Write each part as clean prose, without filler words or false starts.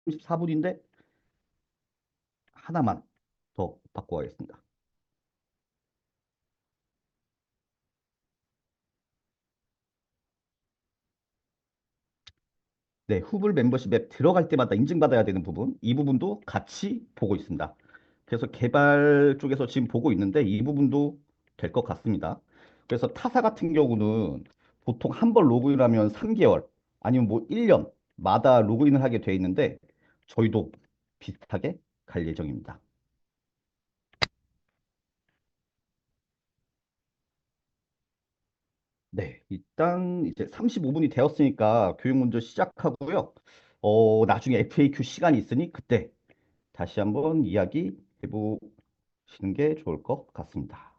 34분인데 하나만 더 받고 가겠습니다. 네, 후불 멤버십 앱 들어갈 때마다 인증받아야 되는 부분, 이 부분도 같이 보고 있습니다. 그래서 개발 쪽에서 지금 보고 있는데 이 부분도 될 것 같습니다. 그래서 타사 같은 경우는 보통 한 번 로그인하면 3개월 아니면 뭐 1년마다 로그인을 하게 돼 있는데 저희도 비슷하게 갈 예정입니다. 네, 일단 이제 35분이 되었으니까 교육 먼저 시작하고요. 나중에 FAQ 시간이 있으니 그때 다시 한번 이야기 해보시는 게 좋을 것 같습니다.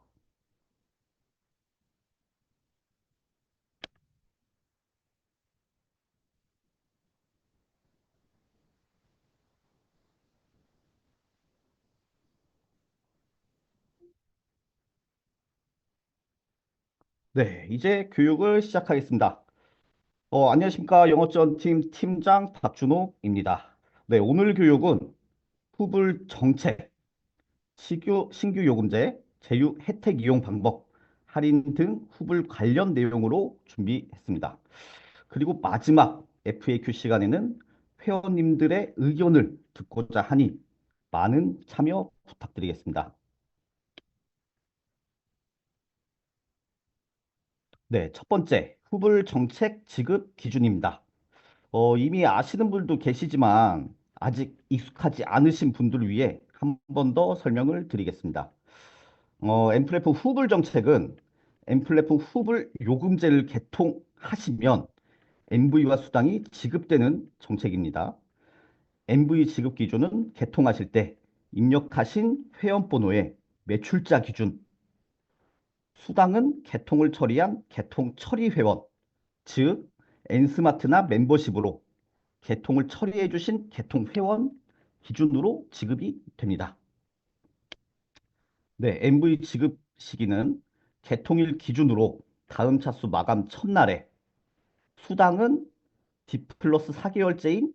네, 이제 교육을 시작하겠습니다. 안녕하십니까. 영어전 팀 팀장 박준호입니다. 네, 오늘 교육은 후불 정책, 신규 요금제, 제휴 혜택 이용 방법, 할인 등 후불 관련 내용으로 준비했습니다. 그리고 마지막 FAQ 시간에는 회원님들의 의견을 듣고자 하니 많은 참여 부탁드리겠습니다. 네, 첫 번째, 후불 정책 지급 기준입니다. 이미 아시는 분도 계시지만 아직 익숙하지 않으신 분들을 위해 한 번 더 설명을 드리겠습니다. 엠플래프 후불 정책은 엠플래프 후불 요금제를 개통하시면 MV와 수당이 지급되는 정책입니다. MV 지급 기준은 개통하실 때 입력하신 회원번호의 매출자 기준, 수당은 개통을 처리한 개통 처리 회원, 즉 엔스마트나 멤버십으로 개통을 처리해 주신 개통 회원 기준으로 지급이 됩니다. 네, MV 지급 시기는 개통일 기준으로 다음 차수 마감 첫날에 수당은 D 플러스 4개월째인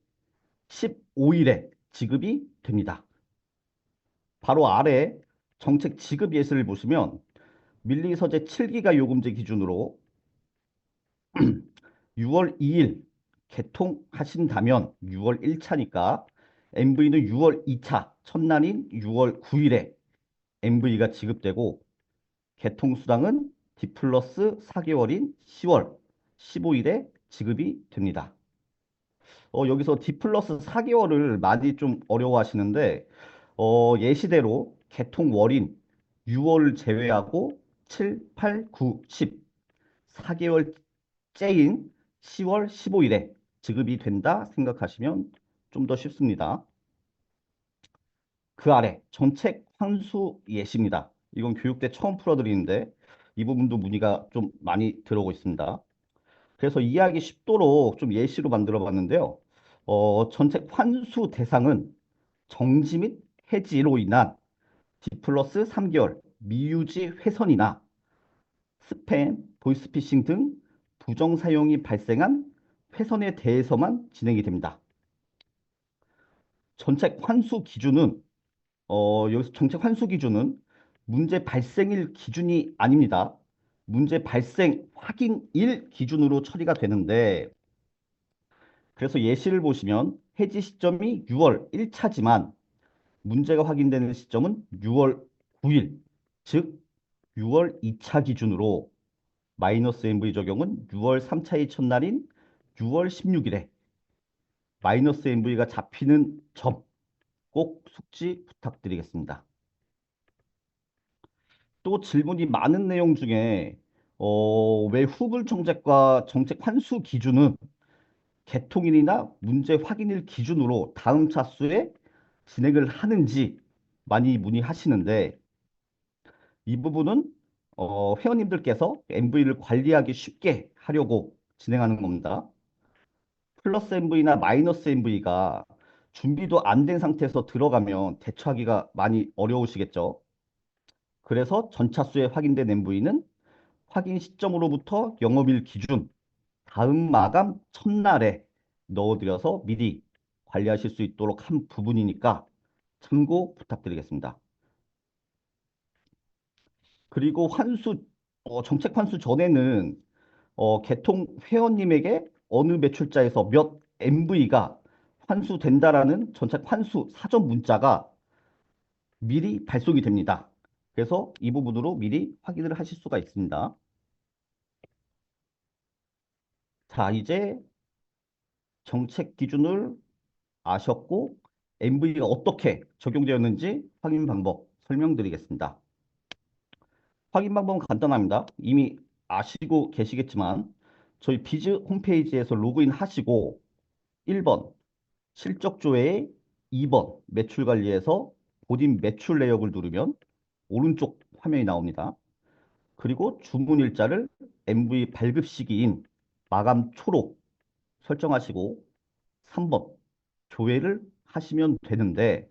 15일에 지급이 됩니다. 바로 아래 정책 지급 예시를 보시면 밀리서재 7기가 요금제 기준으로 6월 2일 개통하신다면 6월 1차니까 MV는 6월 2차 첫날인 6월 9일에 MV가 지급되고 개통수당은 D 플러스 4개월인 10월 15일에 지급이 됩니다. 여기서 D 플러스 4개월을 많이 좀 어려워하시는데 예시대로 개통월인 6월 제외하고 7, 8, 9, 10 4개월째인 10월 15일에 지급이 된다 생각하시면 좀 더 쉽습니다. 그 아래 정책 환수 예시입니다. 이건 교육 때 처음 풀어드리는데 이 부분도 문의가 좀 많이 들어오고 있습니다. 그래서 이해하기 쉽도록 좀 예시로 만들어 봤는데요. 정책 환수 대상은 정지 및 해지로 인한 D 플러스 3개월 미유지 훼손이나 스팸, 보이스피싱 등 부정 사용이 발생한 훼손에 대해서만 진행이 됩니다. 정책 환수 기준은 여기서 정책 환수 기준은 문제 발생일 기준이 아닙니다. 문제 발생 확인일 기준으로 처리가 되는데 그래서 예시를 보시면 해지 시점이 6월 1차지만 문제가 확인되는 시점은 6월 9일, 즉 6월 2차 기준으로 마이너스 MV 적용은 6월 3차의 첫날인 6월 16일에 마이너스 MV가 잡히는 점 꼭 숙지 부탁드리겠습니다. 또 질문이 많은 내용 중에 왜 후불 정책과 정책 환수 기준은 개통일이나 문제 확인일 기준으로 다음 차수에 진행을 하는지 많이 문의하시는데 이 부분은 회원님들께서 MV를 관리하기 쉽게 하려고 진행하는 겁니다. 플러스 MV나 마이너스 MV가 준비도 안 된 상태에서 들어가면 대처하기가 많이 어려우시겠죠. 그래서 전차수에 확인된 MV는 확인 시점으로부터 영업일 기준 다음 마감 첫날에 넣어드려서 미리 관리하실 수 있도록 한 부분이니까 참고 부탁드리겠습니다. 그리고 정책 환수 전에는 개통 회원님에게 어느 매출자에서 몇 MV가 환수된다라는 전체 환수 사전 문자가 미리 발송이 됩니다. 그래서 이 부분으로 미리 확인을 하실 수가 있습니다. 자, 이제 정책 기준을 아셨고 MV가 어떻게 적용되었는지 확인 방법 설명드리겠습니다. 확인 방법은 간단합니다. 이미 아시고 계시겠지만 저희 비즈 홈페이지에서 로그인 하시고 1번 실적 조회에 2번 매출 관리에서 본인 매출 내역을 누르면 오른쪽 화면이 나옵니다. 그리고 주문 일자를 MV 발급 시기인 마감 초로 설정하시고 3번 조회를 하시면 되는데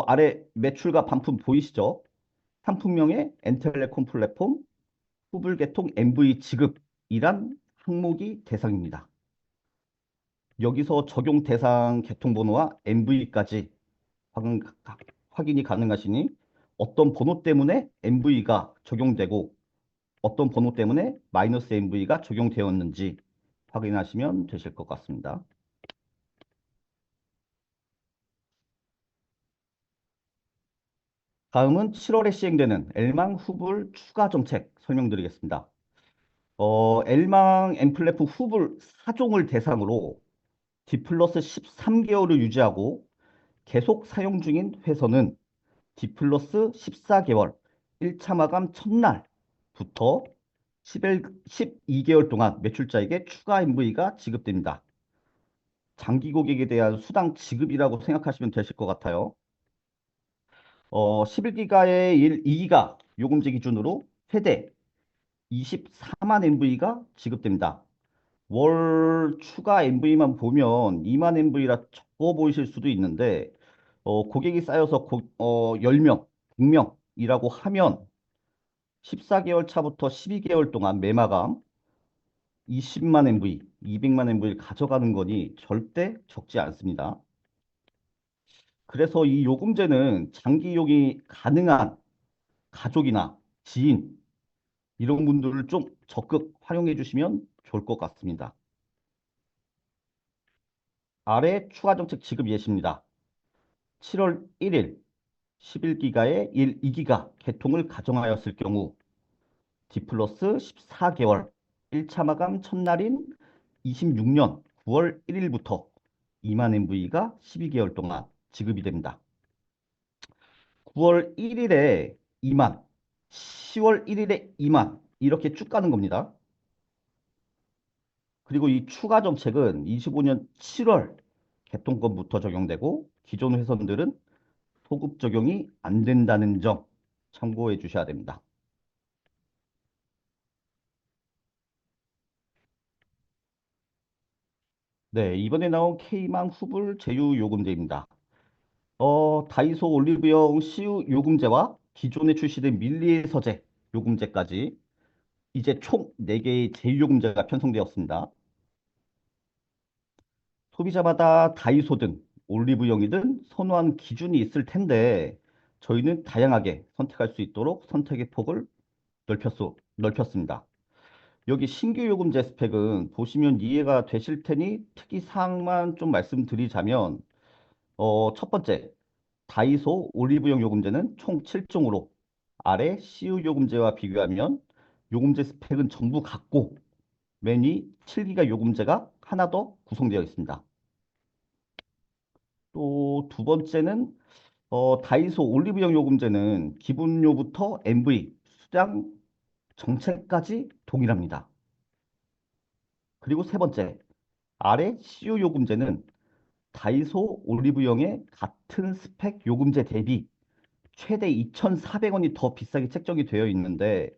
아래 매출과 반품 보이시죠? 상품명의 엔텔레콤 플랫폼 후불 개통 MV 지급이란 항목이 대상입니다. 여기서 적용 대상 개통번호와 MV까지 확인이 가능하시니 어떤 번호 때문에 MV가 적용되고 어떤 번호 때문에 마이너스 MV가 적용되었는지 확인하시면 되실 것 같습니다. 다음은 7월에 시행되는 엘망 후불 추가 정책 설명드리겠습니다. 엘망 엠플래프 후불 4종을 대상으로 D 플러스 13개월을 유지하고 계속 사용 중인 회선은 D 플러스 14개월 1차 마감 첫날부터 12개월 동안 매출자에게 추가 MV가 지급됩니다. 장기 고객에 대한 수당 지급이라고 생각하시면 되실 것 같아요. 11기가의 2기가 요금제 기준으로 최대 24만 MV가 지급됩니다. 월 추가 MV만 보면 2만 MV라 적어 보이실 수도 있는데 고객이 쌓여서 10명, 100명이라고 하면 14개월 차부터 12개월 동안 매마감 20만 MV, 200만 MV를 가져가는 거니 절대 적지 않습니다. 그래서 이 요금제는 장기 이용이 가능한 가족이나 지인 이런 분들을 좀 적극 활용해 주시면 좋을 것 같습니다. 아래 추가 정책 지급 예시입니다. 7월 1일 11기가에 2기가 개통을 가정하였을 경우 D 플러스 14개월 1차 마감 첫날인 26년 9월 1일부터 2만 MV가 12개월 동안 지급이 됩니다. 9월 1일에 2만, 10월 1일에 2만 이렇게 쭉 가는 겁니다. 그리고 이 추가 정책은 25년 7월 개통권부터 적용되고 기존 회선들은 소급 적용이 안 된다는 점 참고해 주셔야 됩니다. 네, 이번에 나온 K망 후불 제휴 요금제입니다. 다이소 올리브영 CU 요금제와 기존에 출시된 밀리의 서재 요금제까지 이제 총 4개의 제휴 요금제가 편성되었습니다. 소비자마다 다이소든 올리브영이든 선호한 기준이 있을 텐데 저희는 다양하게 선택할 수 있도록 선택의 폭을 넓혔습니다. 여기 신규 요금제 스펙은 보시면 이해가 되실 테니 특이사항만 좀 말씀드리자면 첫 번째 다이소 올리브영 요금제는 총 7종으로 아래 CU 요금제와 비교하면 요금제 스펙은 전부 같고 맨 위 7기가 요금제가 하나 더 구성되어 있습니다. 또 두 번째는 다이소 올리브영 요금제는 기본료부터 MV, 수량 정책까지 동일합니다. 그리고 세 번째, 아래 CU 요금제는 다이소 올리브영의 같은 스펙 요금제 대비 최대 2,400원이 더 비싸게 책정이 되어 있는데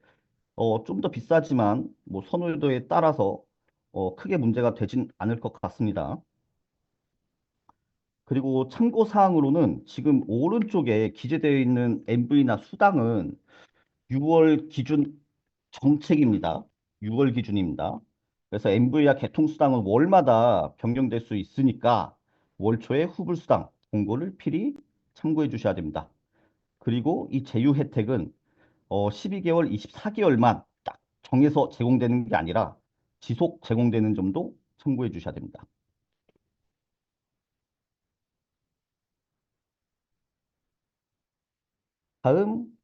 좀 더 비싸지만 뭐 선호도에 따라서 크게 문제가 되진 않을 것 같습니다. 그리고 참고 사항으로는 지금 오른쪽에 기재되어 있는 MV나 수당은 6월 기준 정책입니다. 6월 기준입니다. 그래서 MV와 개통수당은 월마다 변경될 수 있으니까 월 초에 후불수당 공고를 필히 참고해 주셔야 됩니다. 그리고 이 제휴 혜택은 12개월, 24개월만 딱 정해서 제공되는 게 아니라 지속 제공되는 점도 참고해 주셔야 됩니다. 다음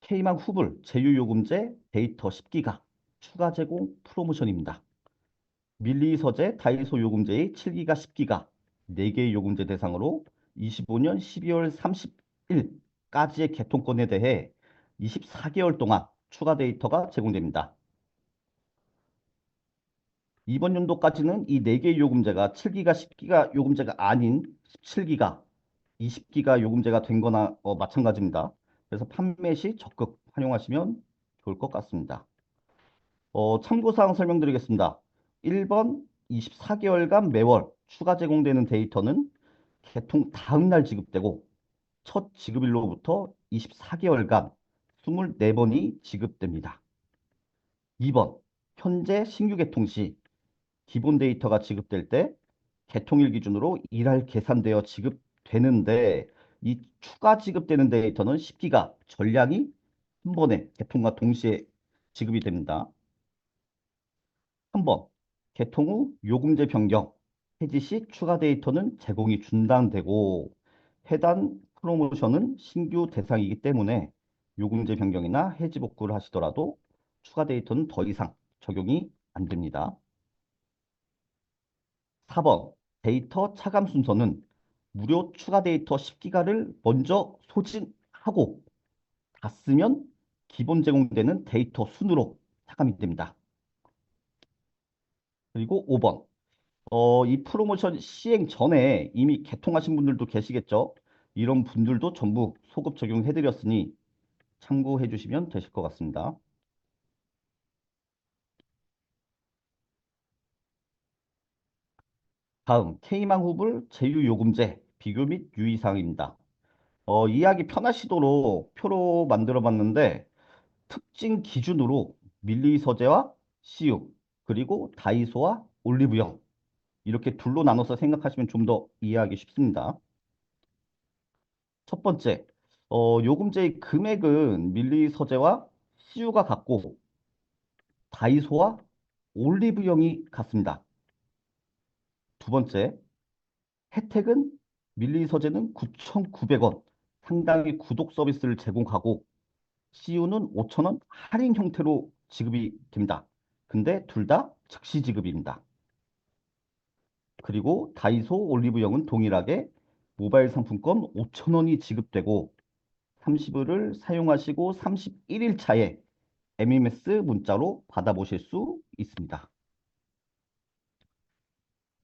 K망 후불 제휴요금제 데이터 10기가 추가 제공 프로모션입니다. 밀리 서재 다이소 요금제의 7기가 10기가 4개의 요금제 대상으로 25년 12월 30일까지의 개통권에 대해 24개월 동안 추가 데이터가 제공됩니다. 이번 연도까지는 이 4개의 요금제가 7기가 10기가 요금제가 아닌 17기가 20기가 요금제가 된 거나 마찬가지입니다. 그래서 판매 시 적극 활용하시면 좋을 것 같습니다. 참고사항 설명드리겠습니다. 1번 24개월간 매월 추가 제공되는 데이터는 개통 다음 날 지급되고 첫 지급일로부터 24개월간 24번이 지급됩니다. 2번 현재 신규 개통 시 기본 데이터가 지급될 때 개통일 기준으로 일할 계산되어 지급되는데 이 추가 지급되는 데이터는 10기가 전량이 한 번에 개통과 동시에 지급이 됩니다. 3번 개통 후 요금제 변경, 해지 시 추가 데이터는 제공이 중단되고 해당 프로모션은 신규 대상이기 때문에 요금제 변경이나 해지 복구를 하시더라도 추가 데이터는 더 이상 적용이 안 됩니다. 4번 데이터 차감 순서는 무료 추가 데이터 10기가를 먼저 소진하고 다 쓰면 기본 제공되는 데이터 순으로 차감이 됩니다. 그리고 5번 이 프로모션 시행 전에 이미 개통하신 분들도 계시겠죠? 이런 분들도 전부 소급 적용해드렸으니 참고해 주시면 되실 것 같습니다. 다음 K망 후불 제휴요금제 비교 및 유의사항입니다. 이해하기 편하시도록 표로 만들어 봤는데 특징 기준으로 밀리 서재와 CU 그리고 다이소와 올리브영 이렇게 둘로 나눠서 생각하시면 좀 더 이해하기 쉽습니다. 첫 번째, 요금제의 금액은 밀리 서재와 CU가 같고 다이소와 올리브영이 같습니다. 두 번째, 혜택은 밀리 서재는 9,900원 상당히 구독 서비스를 제공하고 CU는 5,000원 할인 형태로 지급이 됩니다. 근데 둘 다 즉시 지급입니다. 그리고 다이소 올리브영은 동일하게 모바일 상품권 5,000원이 지급되고 30일을 사용하시고 31일 차에 MMS 문자로 받아보실 수 있습니다.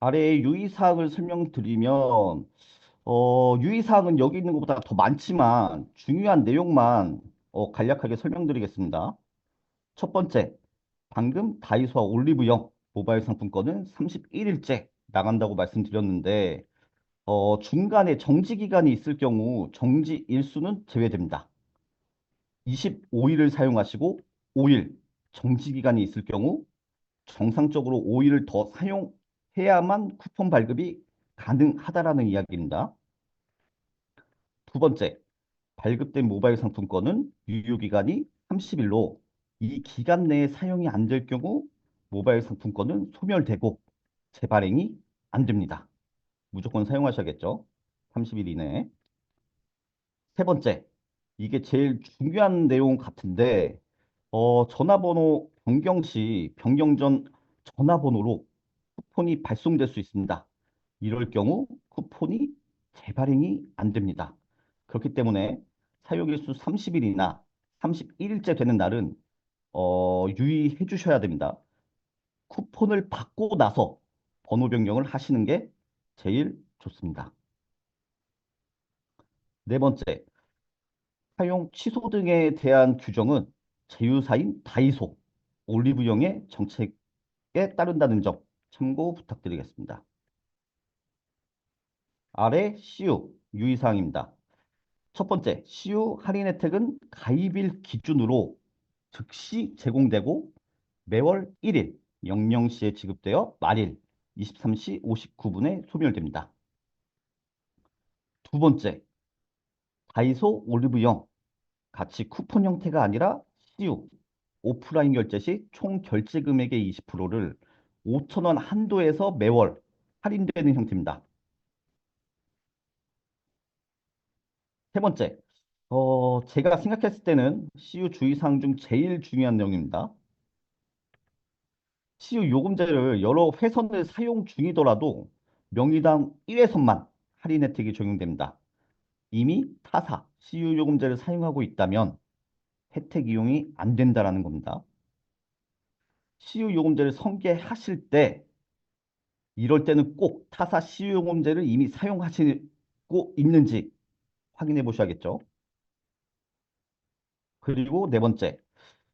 아래의 유의사항을 설명드리면 유의사항은 여기 있는 것보다 더 많지만 중요한 내용만 간략하게 설명드리겠습니다. 첫 번째, 방금 다이소와 올리브영 모바일 상품권은 31일째 나간다고 말씀드렸는데 중간에 정지 기간이 있을 경우 정지 일수는 제외됩니다. 25일을 사용하시고 5일 정지 기간이 있을 경우 정상적으로 5일을 더 사용해야만 쿠폰 발급이 가능하다라는 이야기입니다. 두 번째, 발급된 모바일 상품권은 유효기간이 30일로 이 기간 내에 사용이 안 될 경우 모바일 상품권은 소멸되고 재발행이 안 됩니다. 무조건 사용하셔야겠죠. 30일 이내에. 세 번째, 이게 제일 중요한 내용 같은데 전화번호 변경 시 변경 전 전화번호로 쿠폰이 발송될 수 있습니다. 이럴 경우 쿠폰이 재발행이 안 됩니다. 그렇기 때문에 사용일수 30일이나 31일째 되는 날은 유의해 주셔야 됩니다. 쿠폰을 받고 나서 번호 변경을 하시는 게 제일 좋습니다. 네 번째, 사용 취소 등에 대한 규정은 제휴사인 다이소, 올리브영의 정책에 따른다는 점 참고 부탁드리겠습니다. 아래 CU 유의사항입니다. 첫 번째, CU 할인 혜택은 가입일 기준으로 즉시 제공되고 매월 1일, 00시에 지급되어 말일 23시 59분에 소멸됩니다. 두 번째, 다이소 올리브영 같이 쿠폰 형태가 아니라 CU 오프라인 결제 시 총 결제 금액의 20%를 5천 원 한도에서 매월 할인되는 형태입니다. 세 번째, 제가 생각했을 때는 CU 주의사항 중 제일 중요한 내용입니다. CU 요금제를 여러 회선을 사용 중이더라도 명의당 1회선만 할인 혜택이 적용됩니다. 이미 타사 CU 요금제를 사용하고 있다면 혜택 이용이 안 된다라는 겁니다. CU 요금제를 설계하실 때 이럴 때는 꼭 타사 CU 요금제를 이미 사용하시고 있는지 확인해 보셔야겠죠. 그리고 네 번째,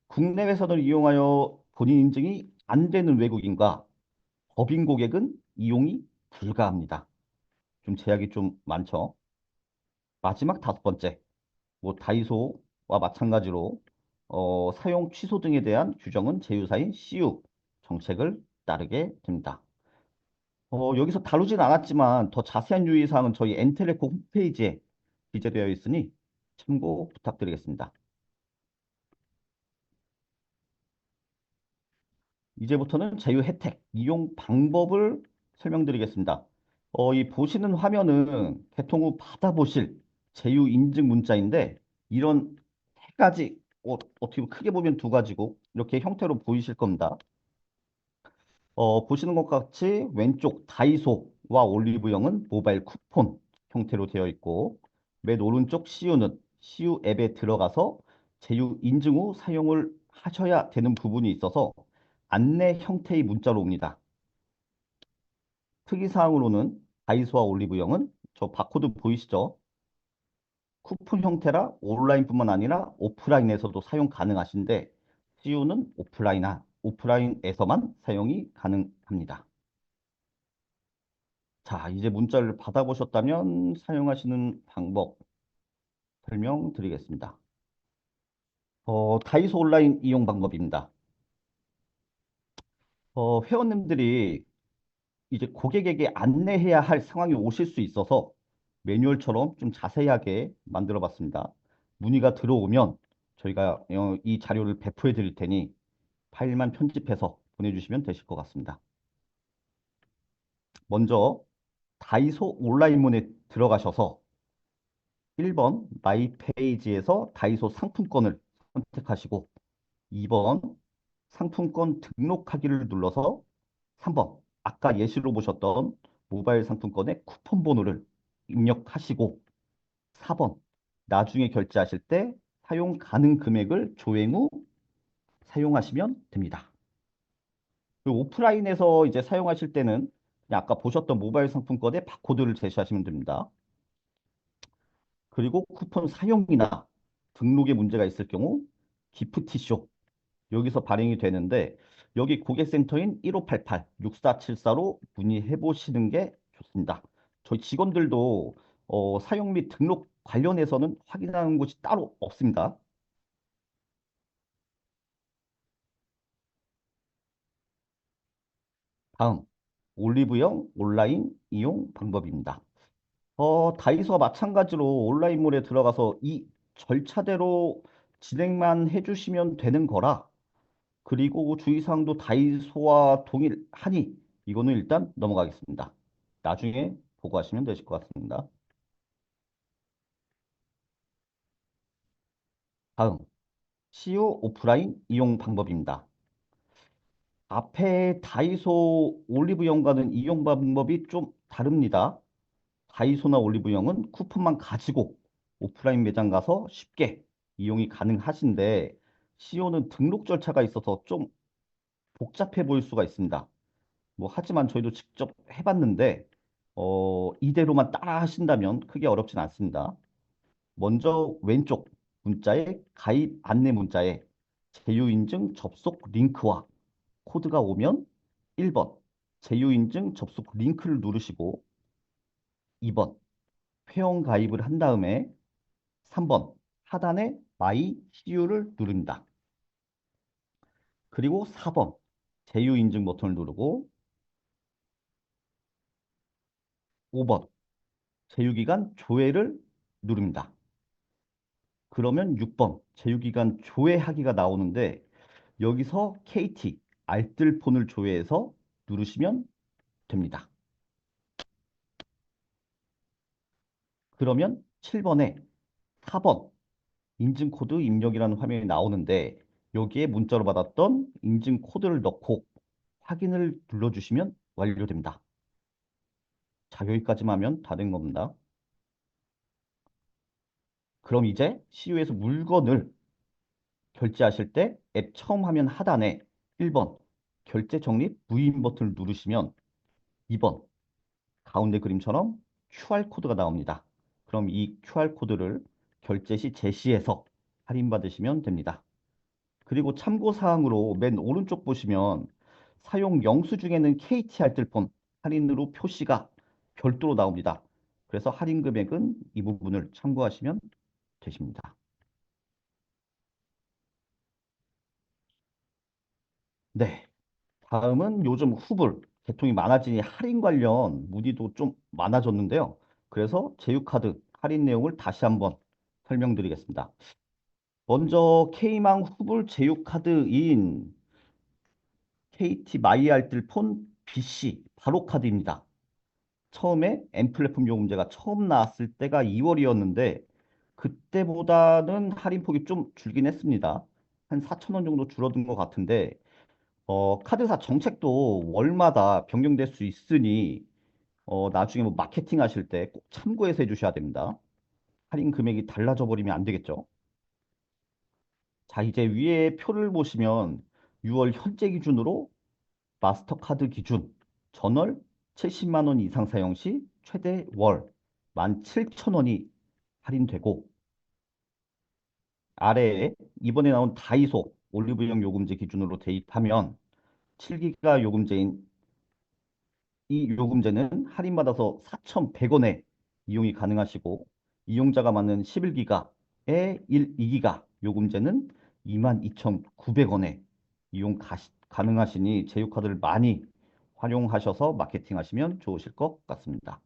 국내 회선을 이용하여 본인 인증이 안 되는 외국인과 법인 고객은 이용이 불가합니다. 좀 제약이 좀 많죠. 마지막 다섯 번째, 뭐 다이소와 마찬가지로 사용 취소 등에 대한 규정은 제휴사인 CU 정책을 따르게 됩니다. 여기서 다루진 않았지만 더 자세한 유의사항은 저희 엔텔레코 홈페이지에 기재되어 있으니 참고 부탁드리겠습니다. 이제부터는 제휴 혜택, 이용 방법을 설명드리겠습니다. 이 보시는 화면은 개통 후 받아보실 제휴 인증 문자인데 이런 세 가지, 어떻게 크게 보면 두 가지고 이렇게 형태로 보이실 겁니다. 보시는 것 같이 왼쪽 다이소와 올리브영은 모바일 쿠폰 형태로 되어 있고 맨 오른쪽 CU는 CU 앱에 들어가서 제휴 인증 후 사용을 하셔야 되는 부분이 있어서 안내 형태의 문자로 옵니다. 특이사항으로는 다이소와 올리브영은 저 바코드 보이시죠? 쿠폰 형태라 온라인뿐만 아니라 오프라인에서도 사용 가능하신데 CU는 오프라인에서만 사용이 가능합니다. 자, 이제 문자를 받아보셨다면 사용하시는 방법 설명드리겠습니다. 다이소 온라인 이용 방법입니다. 회원님들이 이제 고객에게 안내해야 할 상황이 오실 수 있어서 매뉴얼처럼 좀 자세하게 만들어 봤습니다. 문의가 들어오면 저희가 이 자료를 배포해 드릴 테니 파일만 편집해서 보내주시면 되실 것 같습니다. 먼저 다이소 온라인문에 들어가셔서 1번 마이 페이지에서 다이소 상품권을 선택하시고 2번 상품권 등록하기를 눌러서 3번 아까 예시로 보셨던 모바일 상품권의 쿠폰 번호를 입력하시고 4번 나중에 결제하실 때 사용 가능 금액을 조회 후 사용하시면 됩니다. 그리고 오프라인에서 이제 사용하실 때는 그냥 아까 보셨던 모바일 상품권의 바코드를 제시하시면 됩니다. 그리고 쿠폰 사용이나 등록에 문제가 있을 경우 기프티쇼 여기서 발행이 되는데 여기 고객센터인 1588-6474로 문의해 보시는 게 좋습니다. 저희 직원들도 사용 및 등록 관련해서는 확인하는 곳이 따로 없습니다. 다음, 올리브영 온라인 이용 방법입니다. 다이소와 마찬가지로 온라인몰에 들어가서 이 절차대로 진행만 해주시면 되는 거라 그리고 주의사항도 다이소와 동일하니 이거는 일단 넘어가겠습니다. 나중에 보고하시면 되실 것 같습니다. 다음, CU 오프라인 이용 방법입니다. 앞에 다이소 올리브영과는 이용 방법이 좀 다릅니다. 다이소나 올리브영은 쿠폰만 가지고 오프라인 매장 가서 쉽게 이용이 가능하신데 CU는 등록 절차가 있어서 좀 복잡해 보일 수가 있습니다. 뭐 하지만 저희도 직접 해봤는데 이대로만 따라 하신다면 크게 어렵진 않습니다. 먼저 왼쪽 문자에 가입 안내 문자에 제휴인증 접속 링크와 코드가 오면 1번 제휴인증 접속 링크를 누르시고 2번 회원 가입을 한 다음에 3번 하단에 마이 CU를 누릅니다. 그리고 4번 제휴 인증 버튼을 누르고 5번 제휴기간 조회를 누릅니다. 그러면 6번 제휴기간 조회하기가 나오는데 여기서 KT 알뜰폰을 조회해서 누르시면 됩니다. 그러면 7번에 4번 인증코드 입력이라는 화면이 나오는데 여기에 문자로 받았던 인증코드를 넣고 확인을 눌러주시면 완료됩니다. 자, 여기까지만 하면 다 된 겁니다. 그럼 이제 CU에서 물건을 결제하실 때 앱 처음 화면 하단에 1번 결제 적립 무인 버튼을 누르시면 2번 가운데 그림처럼 QR코드가 나옵니다. 그럼 이 QR코드를 결제 시 제시해서 할인받으시면 됩니다. 그리고 참고사항으로 맨 오른쪽 보시면 사용 영수증에는 KT 알뜰폰 할인으로 표시가 별도로 나옵니다. 그래서 할인 금액은 이 부분을 참고하시면 되십니다. 네. 다음은 요즘 후불, 개통이 많아지니 할인 관련 문의도 좀 많아졌는데요. 그래서 제휴카드 할인 내용을 다시 한번 설명드리겠습니다. 먼저 K망 후불 제휴카드인 KT 마이알뜰폰 BC 바로 카드입니다. 처음에 M플랫폼 요금제가 처음 나왔을 때가 2월이었는데 그때보다는 할인폭이 좀 줄긴 했습니다. 한 4천 원 정도 줄어든 것 같은데 카드사 정책도 월마다 변경될 수 있으니 나중에 뭐 마케팅 하실 때 꼭 참고해서 해주셔야 됩니다. 할인 금액이 달라져 버리면 안 되겠죠. 자, 이제 위에 표를 보시면 6월 현재 기준으로 마스터카드 기준 전월 70만 원 이상 사용 시 최대 월 17,000원이 할인되고 아래에 이번에 나온 다이소 올리브영 요금제 기준으로 대입하면 7기가 요금제인 이 요금제는 할인받아서 4,100원에 이용이 가능하시고 이용자가 많은 11기가에 2기가 요금제는 22,900원에 이용 가능하시니 제휴카드를 많이 활용하셔서 마케팅 하시면 좋으실 것 같습니다.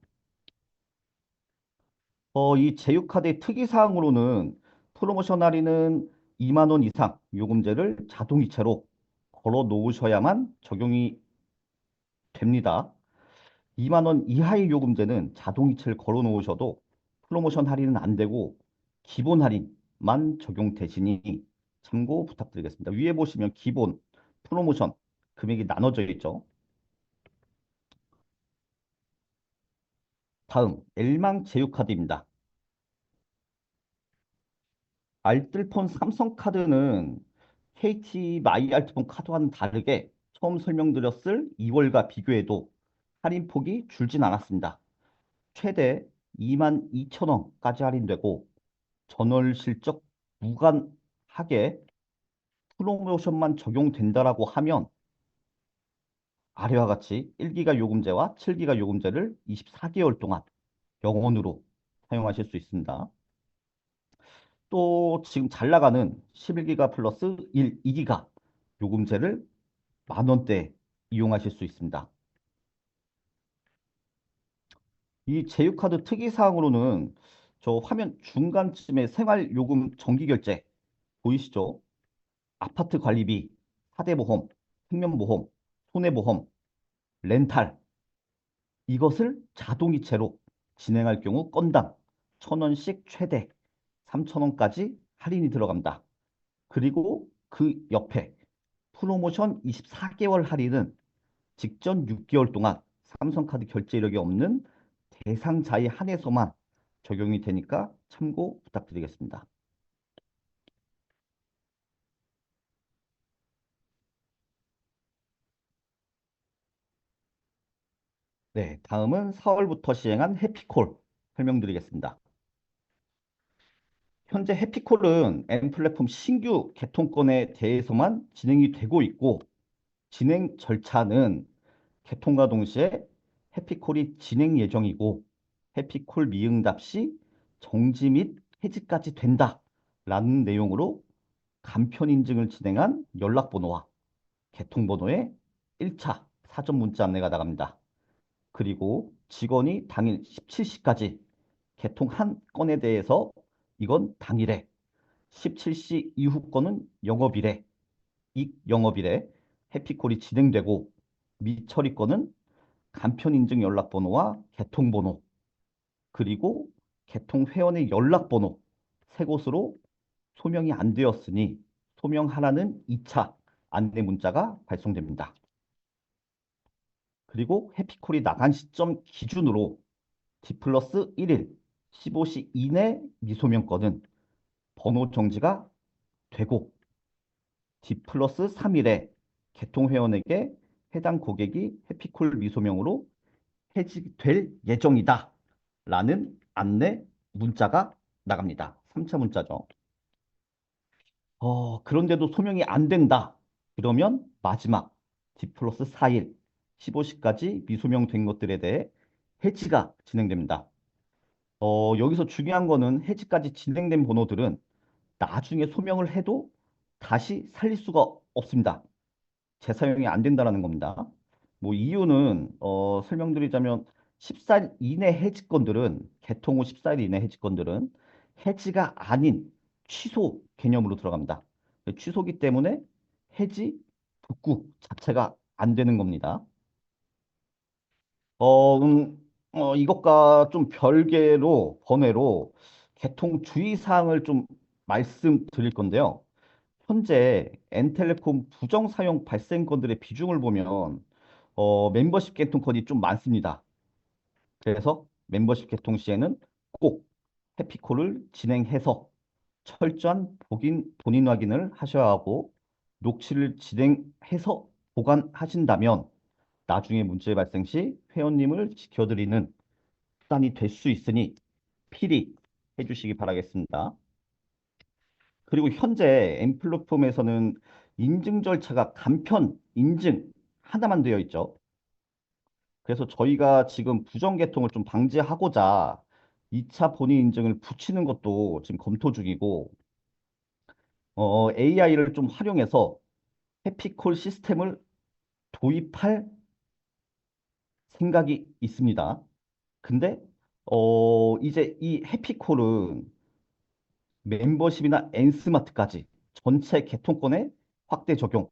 이 제휴카드의 특이사항으로는 프로모션 할인은 2만 원 이상 요금제를 자동이체로 걸어 놓으셔야만 적용이 됩니다. 2만 원 이하의 요금제는 자동이체를 걸어 놓으셔도 프로모션 할인은 안 되고 기본 할인만 적용되시니 참고 부탁드리겠습니다. 위에 보시면 기본, 프로모션 금액이 나눠져 있죠. 다음 L망 제휴카드입니다. 알뜰폰 삼성카드는 KT 마이 알뜰폰 카드와는 다르게 처음 설명드렸을 2월과 비교해도 할인폭이 줄진 않았습니다. 최대 22,000원까지 할인되고 전월 실적 무관하게 프로모션만 적용된다라고 하면 아래와 같이 1기가 요금제와 7기가 요금제를 24개월 동안 영원으로 사용하실 수 있습니다. 또 지금 잘 나가는 11기가 플러스 2기가 요금제를 만 원대 이용하실 수 있습니다. 이 제휴카드 특이사항으로는 저 화면 중간쯤에 생활요금 정기결제 보이시죠? 아파트 관리비, 사대보험, 생명보험, 손해보험, 렌탈 이것을 자동이체로 진행할 경우 건당 1,000원씩 최대 3,000원까지 할인이 들어갑니다. 그리고 그 옆에 프로모션 24개월 할인은 직전 6개월 동안 삼성카드 결제 이력이 없는 대상자에 한해서만 적용이 되니까 참고 부탁드리겠습니다. 네, 다음은 4월부터 시행한 해피콜 설명드리겠습니다. 현재 해피콜은 M플랫폼 신규 개통건에 대해서만 진행이 되고 있고 진행 절차는 개통과 동시에 해피콜이 진행 예정이고 해피콜 미응답 시 정지 및 해지까지 된다라는 내용으로 간편 인증을 진행한 연락번호와 개통번호에 1차 사전 문자 안내가 나갑니다. 그리고 직원이 당일 17시까지 개통 한 건에 대해서 이건 당일에 17시 이후 건은 영업일에 익영업일에 해피콜이 진행되고 미처리 건은 간편인증 연락번호와 개통번호 그리고 개통회원의 연락번호 세 곳으로 소명이 안 되었으니 소명하라는 2차 안내 문자가 발송됩니다. 그리고 해피콜이 나간 시점 기준으로 D 플러스 1일 15시 이내 미소명 건은 번호 정지가 되고 D 플러스 3일에 개통회원에게 해당 고객이 해피콜 미소명으로 해지될 예정이다. 라는 안내 문자가 나갑니다. 3차 문자죠. 그런데도 소명이 안 된다. 그러면 마지막 D 플러스 4일 15시까지 미소명된 것들에 대해 해지가 진행됩니다. 여기서 중요한 거는 해지까지 진행된 번호들은 나중에 소명을 해도 다시 살릴 수가 없습니다. 재사용이 안 된다는 겁니다. 뭐 이유는 설명드리자면 14일 이내 해지건들은 개통 후 14일 이내 해지건들은 해지가 아닌 취소 개념으로 들어갑니다. 취소기 때문에 해지 복구 자체가 안 되는 겁니다. 이것과 좀 별개로 번외로 개통 주의사항을 좀 말씀드릴 건데요. 현재 N텔레콤 부정 사용 발생 건들의 비중을 보면 멤버십 개통건이 좀 많습니다. 그래서 멤버십 개통 시에는 꼭 해피콜을 진행해서 철저한 본인 확인을 하셔야 하고 녹취를 진행해서 보관하신다면 나중에 문제 발생 시 회원님을 지켜드리는 수단이 될 수 있으니 필히 해주시기 바라겠습니다. 그리고 현재 엠플로폼에서는 인증 절차가 간편 인증 하나만 되어 있죠. 그래서 저희가 지금 부정 개통을 좀 방지하고자 2차 본인 인증을 붙이는 것도 지금 검토 중이고 AI를 좀 활용해서 해피콜 시스템을 도입할 생각이 있습니다. 근데 이제 이 해피콜은 멤버십이나 N스마트까지 전체 개통권에 확대 적용까지도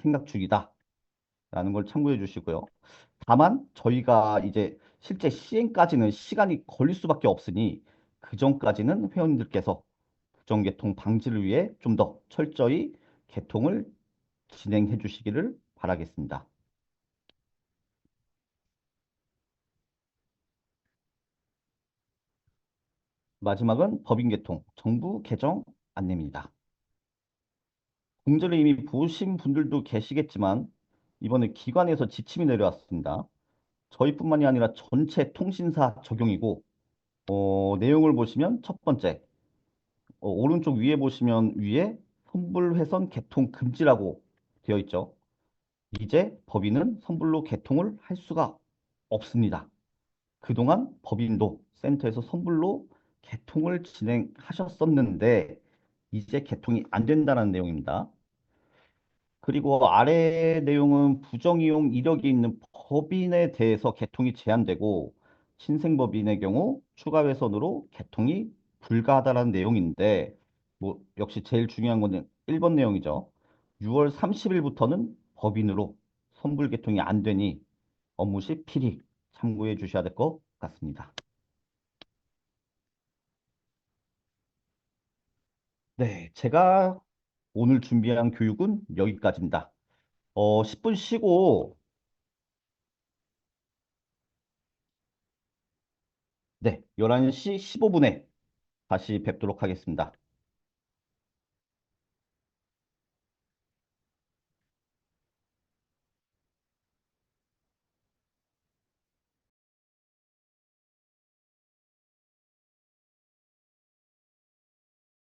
생각 중이다라는 걸 참고해 주시고요. 다만 저희가 이제 실제 시행까지는 시간이 걸릴 수밖에 없으니 그 전까지는 회원님들께서 부정개통 방지를 위해 좀 더 철저히 개통을 진행해 주시기를 바라겠습니다. 마지막은 법인 개통 정부 개정 안내입니다. 공지를 이미 보신 분들도 계시겠지만 이번에 기관에서 지침이 내려왔습니다. 저희뿐만이 아니라 전체 통신사 적용이고 내용을 보시면 첫 번째 오른쪽 위에 보시면 위에 선불회선 개통 금지라고 되어 있죠. 이제 법인은 선불로 개통을 할 수가 없습니다. 그동안 법인도 센터에서 선불로 개통을 진행하셨었는데 이제 개통이 안 된다는 내용입니다. 그리고 아래 내용은 부정이용 이력이 있는 법인에 대해서 개통이 제한되고 신생법인의 경우 추가 회선으로 개통이 불가하다는 내용인데 뭐 역시 제일 중요한 거는 1번 내용이죠. 6월 30일부터는 법인으로 선불 개통이 안 되니 업무 시 필히 참고해 주셔야 될 것 같습니다. 네, 제가 오늘 준비한 교육은 여기까지입니다. 10분 쉬고 네, 11시 15분에 다시 뵙도록 하겠습니다.